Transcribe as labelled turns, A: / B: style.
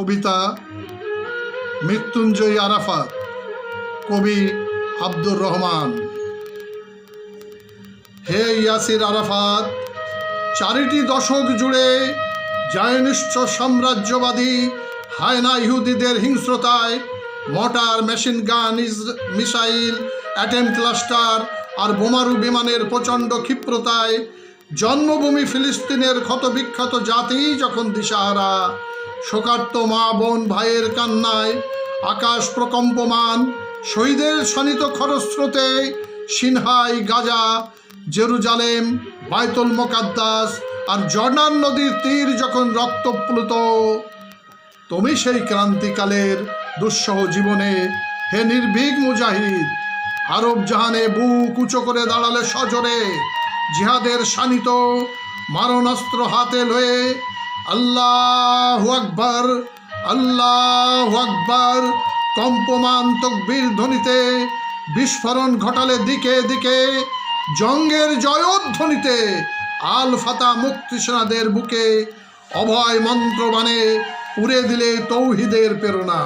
A: কবিতা মৃত্যুঞ্জয়ী আরাফাত, কবি আব্দুর রহমান। হে ইয়াসির আরাফাত, 4টি দশক জুড়ে জায়নিস্ট সাম্রাজ্যবাদী হায়না ইহুদিদের হিংস্রতায় mortar, machine gun, missile, atom cluster আর বোমারু বিমানের প্রচণ্ড ক্ষিপ্রতায় জন্মভূমি ফিলিস্তিনের ক্ষতবিক্ষত জাতি যখন দিশাহারা, শোকার্ত মা বোন ভাইয়ের কান্নায় আকাশ প্রকম্পমান, শহীদের শানিত খরস্রোতে সিনহাই, গাজা, জেরুজালেম, বাইতুল মোকাদ্দাস আর জর্ডান নদীর তীর যখন রক্তপ্লুত, তুমি সেই ক্রান্তিকালের দুঃসহ জীবনে হে নির্ভীক মুজাহিদ আরব জাহানে বুক উঁচু করে দাঁড়ালে সজোরে, জিহাদের শানিত মারণাস্ত্র হাতে লয়ে আল্লাহু আকবার, আল্লাহু আকবার কম্পমান তকবীর ধ্বনিতে বিস্ফোরণ ঘটালে দিকে দিকে, জঙ্গের জয়োধ্বনিতে আল ফাতা মুক্তি সেনাদের বুকে অভয় মন্ত্রবাণে উড়ে দিলে তৌহিদের প্রেরণা।